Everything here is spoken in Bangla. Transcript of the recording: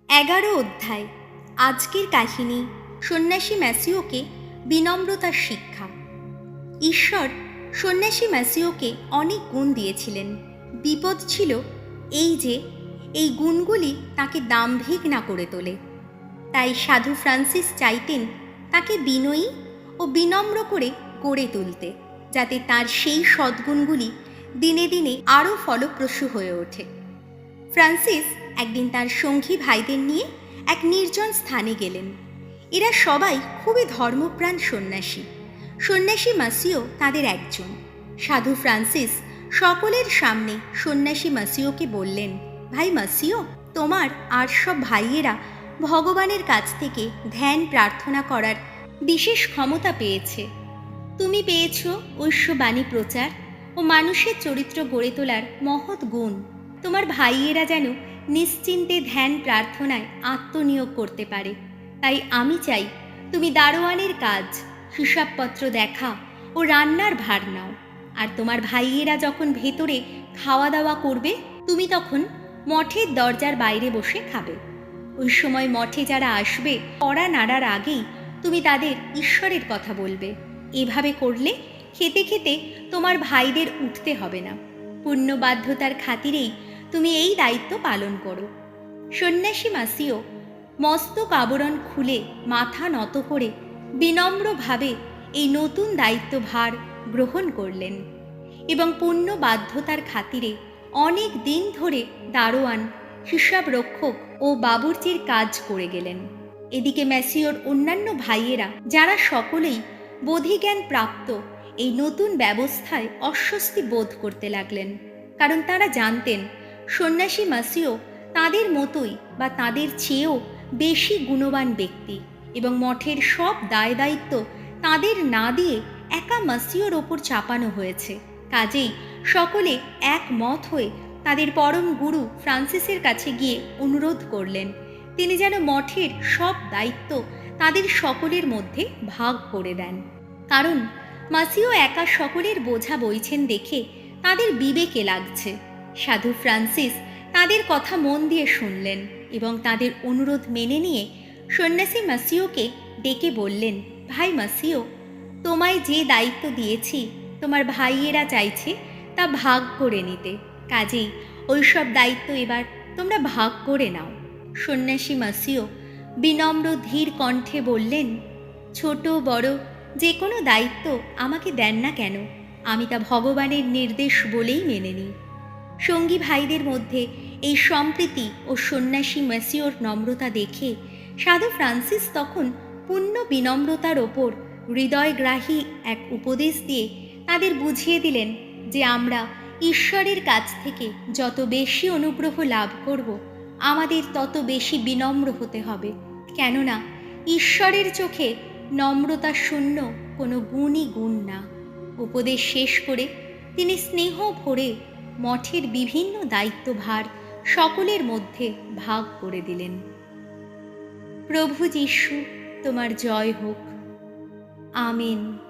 11 অধ্যায়। আজকের কাহিনী সন্ন্যাসী ম্যাসিওকে বিনম্রতার শিক্ষা। ঈশ্বর সন্ন্যাসী ম্যাসিওকে অনেক গুণ দিয়েছিলেন। বিপদ ছিল এই যে এই গুণগুলি তাকে দাম্ভিক না করে তোলে। তাই সাধু ফ্রান্সিস চাইতেন তাকে বিনয়ী ও বিনম্র করে গড়ে তুলতে, যাতে তার সেই সদ্গুণগুলি দিনে দিনে আরও ফলপ্রসূ হয়ে ওঠে। ফ্রান্সিস একদিন তার সঙ্গী ভাইদের নিয়ে এক নির্জন স্থানে গেলেন। এরা সবাই খুবই ধর্মপ্রাণ সন্ন্যাসী। সন্ন্যাসী মাসিও তাদের একজন। সাধু ফ্রান্সিস সকলের সামনে সন্ন্যাসী মাসিওকে বললেন, ভাই মাসিও, তোমার আর সব ভাইয়েরা ভগবানের কাছ থেকে ধ্যান প্রার্থনা করার বিশেষ ক্ষমতা পেয়েছে। তুমি পেয়েছ ঐশ্ববাণী প্রচার ও মানুষের চরিত্র গড়ে তোলার মহৎ গুণ। তোমার ভাইয়েরা যেন নিশ্চিন্তে ধ্যান প্রার্থনায় আত্মনিয়োগ করতে পারে। তাই আমি চাই তুমি দারোয়ানের কাজ, হিসাবপত্র দেখা ও রান্নার ভার নাও। আর তোমার ভাইয়েরা যখন ভেতরে খাওয়া দাওয়া করবে, তুমি তখন মঠের দরজার বাইরে বসে খাবে। ওই সময় মঠে যারা আসবে, পড়া নাড়ার আগেই তুমি তাদের ঈশ্বরের কথা বলবে। এভাবে করলে খেতে খেতে তোমার ভাইদের উঠতে হবে না। পুণ্যবাধ্যতার খাতিরেই তুমি এই দায়িত্ব পালন করো। সন্ন্যাসী মাসিও মস্তক আবরণ খুলে মাথা নত করে বিনম্রভাবে এই নতুন দায়িত্বভার গ্রহণ করলেন এবং পুণ্যবাধ্যতার খাতিরে অনেক দিন ধরে দারোয়ান, হিসাব রক্ষক ও বাবুর্চির কাজ করে গেলেন। এদিকে ম্যাসিওর অন্যান্য ভাইয়েরা, যারা সকলেই বোধিজ্ঞান প্রাপ্ত, এই নতুন ব্যবস্থায় অস্বস্তি বোধ করতে লাগলেন। কারণ তারা জানতেন সন্ন্যাসী মাসিও তাদের মতোই বা তাদের চেয়েও বেশি গুণবান ব্যক্তি এবং মঠের সব দায় দায়িত্ব তাদের না দিয়ে একা মাসিওর ওপর চাপানো হয়েছে। কাজেই সকলে একমত হয়ে তাদের পরম গুরু ফ্রান্সিসের কাছে গিয়ে অনুরোধ করলেন তিনি যেন মঠের সব দায়িত্ব তাদের সকলের মধ্যে ভাগ করে দেন। কারণ মাসিও একা সকলের বোঝা বইছেন দেখে তাদের বিবেকে লাগছে। সাধু ফ্রান্সিস তাদের কথা মন দিয়ে শুনলেন এবং তাদের অনুরোধ মেনে নিয়ে সন্ন্যাসী মাসিওকে ডেকে বললেন, ভাই মাসিও, তোমায় যে দায়িত্ব দিয়েছি তোমার ভাইয়েরা চাইছে তা ভাগ করে নিতে। কাজেই ওইসব দায়িত্ব এবার তোমরা ভাগ করে নাও। সন্ন্যাসী মাসিও বিনম্র ধীর কণ্ঠে বললেন, ছোট বড় যে কোনো দায়িত্ব আমাকে দেন না কেন, আমি তা ভগবানের নির্দেশ বলেই মেনে নিই। সঙ্গী ভাইদের মধ্যে এই সম্প্রীতি ও সন্ন্যাসী ম্যাসিওর নম্রতা দেখে সাধু ফ্রান্সিস তখন পূর্ণ বিনম্রতার ওপর হৃদয়গ্রাহী এক উপদেশ দিয়ে তাদের বুঝিয়ে দিলেন যে আমরা ঈশ্বরের কাছ থেকে যত বেশি অনুগ্রহ লাভ করব, আমাদের তত বেশি বিনম্র হতে হবে। কেননা ঈশ্বরের চোখে নম্রতা শূন্য কোনো গুণই গুণ না। উপদেশ শেষ করে তিনি স্নেহ ভরে মঠের বিভিন্ন দায়িত্বভার সকলের মধ্যে ভাগ করে দিলেন। প্রভু যীশু, তোমার জয় হোক। আমেন।